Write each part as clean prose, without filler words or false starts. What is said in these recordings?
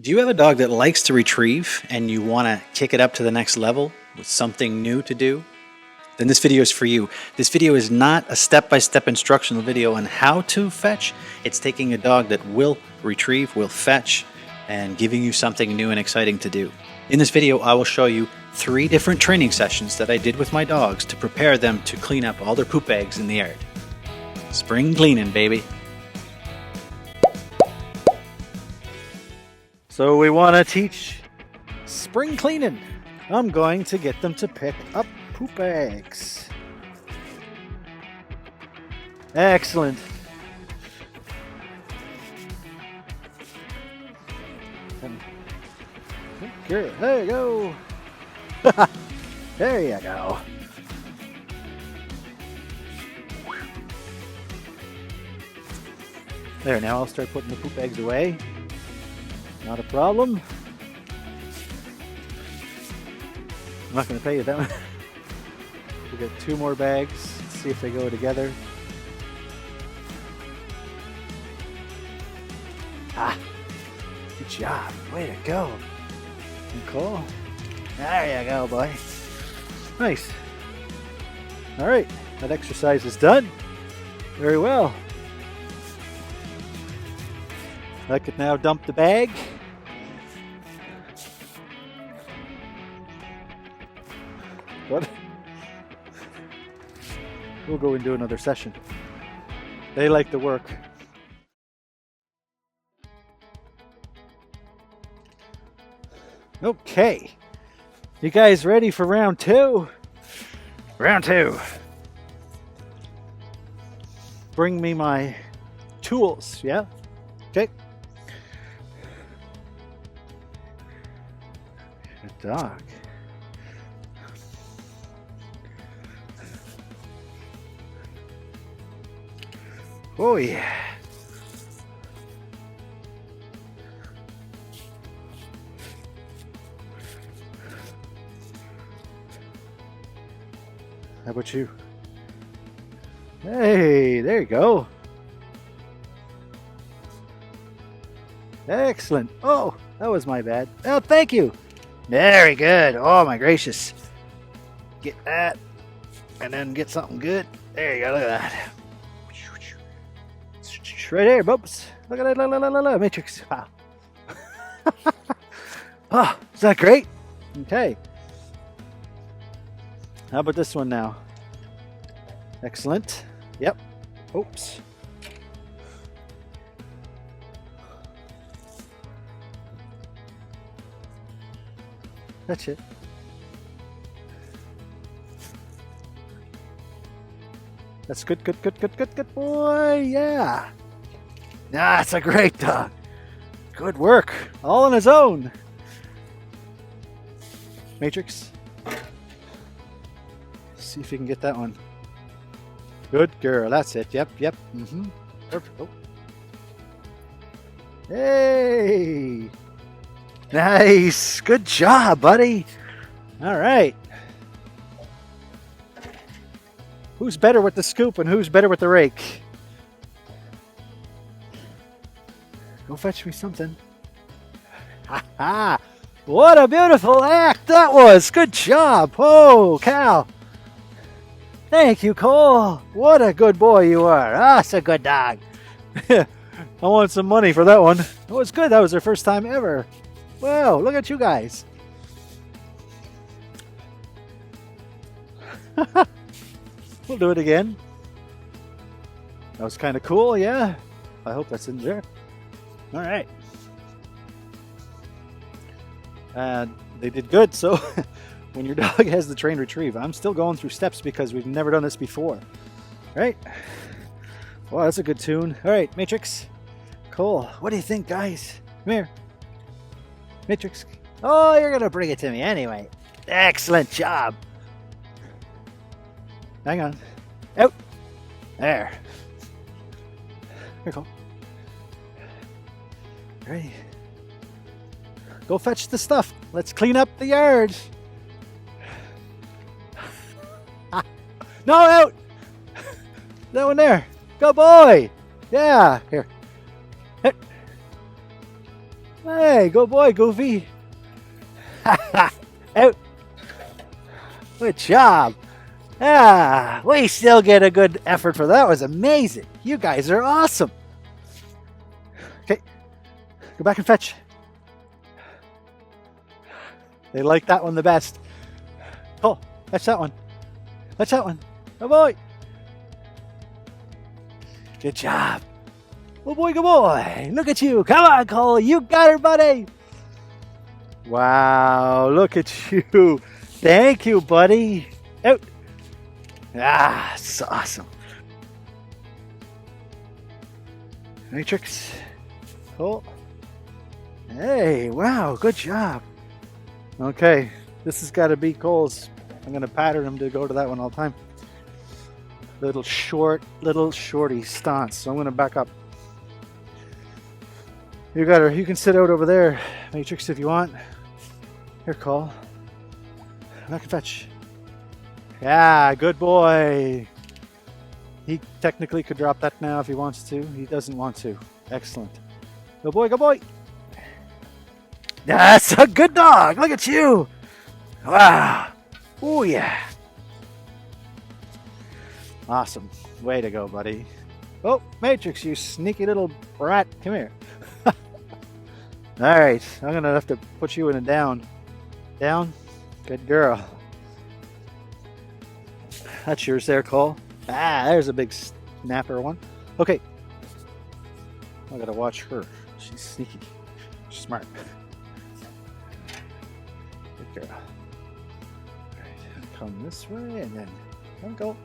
Do you have a dog that likes to retrieve and you want to kick it up to the next level with something new to do? Then this video is for you. This video is not a step-by-step instructional video on how to fetch. It's taking a dog that will retrieve, will fetch, and giving you something new and exciting to do. In this video, I will show you 3 different training sessions that I did with my dogs to prepare them to clean up all their poop bags in the yard. Spring cleaning, baby. So we want to teach spring cleaning. I'm going to get them to pick up poop bags. Excellent. There you go. There you go. There, now I'll start putting the poop bags away. Not a problem. I'm not going to pay you that one. We'll get 2 more bags. Let's see if they go together. Ah, good job. Way to go. Nicole. There you go, boy. Nice. All right, that exercise is done. Very well. I could now dump the bag. What? We'll go and do another session. They like to work. Okay. You guys ready for round 2? Round 2. Bring me my tools, yeah? Okay. Good dog. Oh yeah. How about you? Hey, there you go. Excellent. Oh, that was my bad. Oh, thank you. Very good. Oh my gracious. Get that. And then get something good. There you go. Look at that. Right there, bubs. Look at that. Matrix. Wow. Oh, is that great? Okay. How about this one now? Excellent. Yep. Oops. That's it. That's good, good, good, good, good, good boy. Yeah. That's a great dog. Good work. All on his own. Matrix. See if you can get that one. Good girl. That's it. Yep, yep. Mm-hmm. Perfect. Oh. Hey. Nice. Good job, buddy. All right. Who's better with the scoop and who's better with the rake? Go fetch me something. Ha ha. What a beautiful act that was. Good job. Oh, Cal. Thank you, Cole. What a good boy you are. Ah, that's a good dog. I want some money for that one. That was good. That was their first time ever. Wow, look at you guys. We'll do it again. That was kind of cool, yeah. I hope that's in there. All right. And they did good. So when your dog has the trained retrieve, I'm still going through steps because we've never done this before. Right? Wow, that's a good tune. All right, Matrix. Cool. What do you think, guys? Come here. Matrix. Oh, you're going to bring it to me anyway. Excellent job. Hang on. Out. There. Here you go. Ready? Go fetch the stuff. Let's clean up the yard. No, out. That one there. Go boy. Yeah. Here. Hey, good boy, Goofy. Out. Good job. We still get a good effort for that. That was amazing. You guys are awesome. Okay, go back and fetch. They like that one the best. Oh, fetch that one. Fetch that one. Good boy. Good job. Good boy, good boy. Look at you. Come on, Cole. You got her, buddy. Wow, look at you. Thank you, buddy. Out. It's awesome. Matrix. Cool. Hey, wow, good job. Okay, this has got to be Cole's. I'm going to pattern him to go to that one all the time. Little shorty stance. So I'm going to back up. You got her. You can sit out over there, Matrix, if you want. Here, Cole. Back and fetch. Yeah, good boy. He technically could drop that now if he wants to. He doesn't want to. Excellent. Good boy, good boy. That's a good dog. Look at you. Wow. Oh, yeah. Awesome. Way to go, buddy. Oh, Matrix, you sneaky little brat. Come here. All right. I'm going to have to put you in a down. Down. Good girl. That's yours there, Cole. There's a big snapper one. Okay. I gotta watch her. She's sneaky. She's smart. Good girl. Alright, come this way and then go.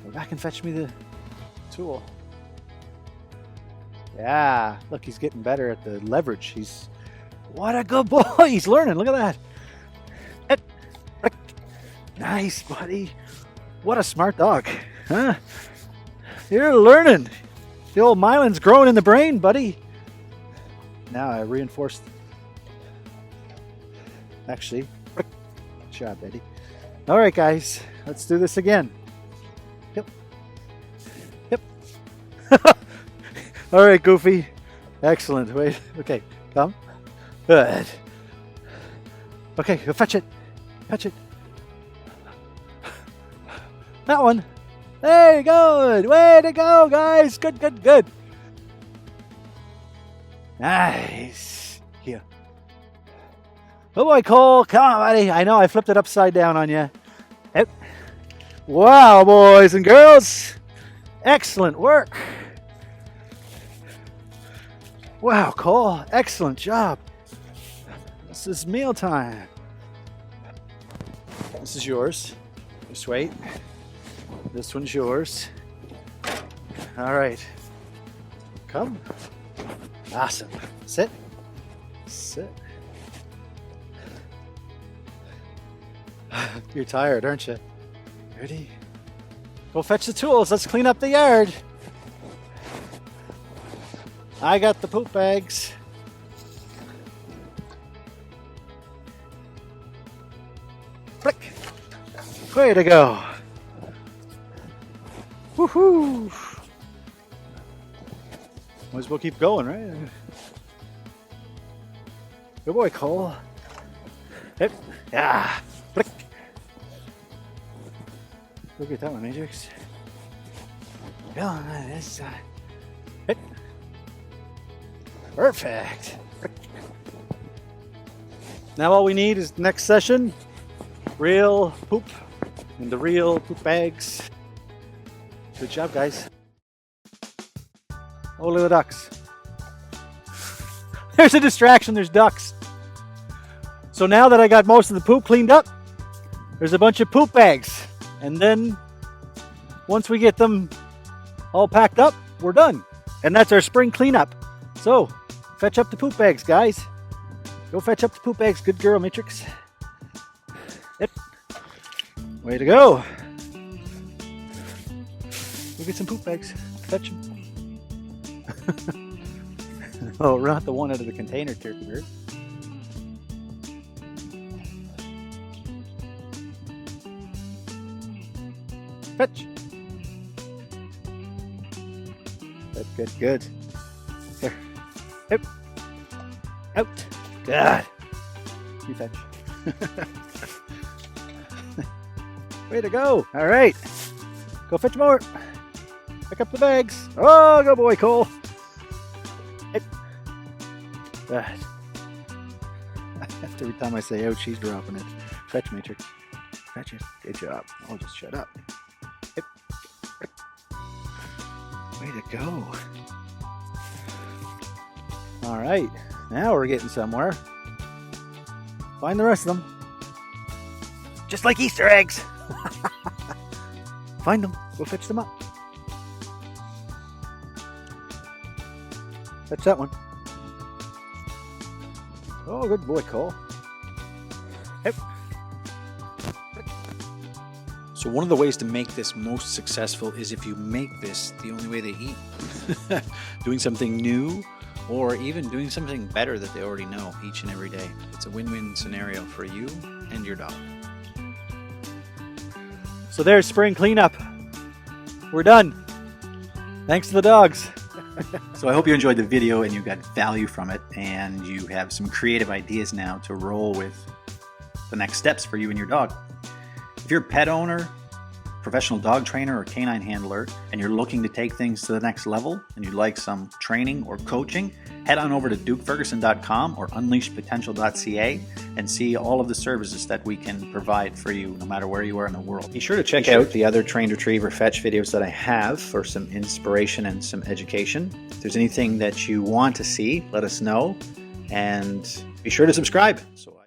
Go back and fetch me the tool. Yeah, look, he's getting better at the leverage. What a good boy. He's learning. Look at that. Nice, buddy. What a smart dog, huh? You're learning. The old mylin's growing in the brain, buddy. Now I reinforced. Actually, good job, Eddie. All right, guys, let's do this again. Yep. All right, Goofy. Excellent. Wait. Okay, come. Good. Okay, go fetch it. Fetch it. That one. There you go. Way to go, guys. Good. Nice. Here. Oh boy, Cole. Come on, buddy. I know I flipped it upside down on you. Yep. Wow, boys and girls. Excellent work. Wow, Cole. Excellent job. This is meal time. This is yours. Just wait. This one's yours. All right. Come. Awesome. Sit. You're tired, aren't you? Ready? Go fetch the tools. Let's clean up the yard. I got the poop bags. Flick. Way to go. Woohoo! Might as well keep going, right? Good boy, Cole. Yep. Yeah. Flick. Look at that one, Matrix. Go on this side. Hit. Perfect. Flick. Now all we need is next session. Real poop in the real poop bags. Good job, guys. Oh, look at the ducks. There's a distraction. There's ducks. So now that I got most of the poop cleaned up, there's a bunch of poop bags. And then once we get them all packed up, we're done. And that's our spring cleanup. So fetch up the poop bags, guys. Go fetch up the poop bags. Good girl, Matrix. Yep. Way to go. Go get some poop bags. Fetch them. Oh, not the one out of the container, turkey bird. Fetch. Good. Here. Yep. Out. God. You fetch. Way to go. All right. Go fetch more. Pick up the bags. Oh, go boy, Cole. Hey. God. Every time I say out, she's dropping it. Fetch, Matrix. Fetch it. Good job. Oh, just shut up. Yep. Way to go. All right. Now we're getting somewhere. Find the rest of them. Just like Easter eggs. Find them. Go fetch them up. Fetch that one. Oh, good boy, Cole. Yep. So one of the ways to make this most successful is if you make this the only way they eat. Doing something new, or even doing something better that they already know each and every day. It's a win-win scenario for you and your dog. So there's spring cleanup. We're done. Thanks to the dogs. So I hope you enjoyed the video and you got value from it, and you have some creative ideas now to roll with the next steps for you and your dog. If you're a pet owner, professional dog trainer, or canine handler, and you're looking to take things to the next level and you'd like some training or coaching, head on over to dukeferguson.com or unleashpotential.ca and see all of the services that we can provide for you no matter where you are in the world. Be sure to check out the other trained retriever fetch videos that I have for some inspiration and some education. If there's anything that you want to see, let us know, and be sure to subscribe. So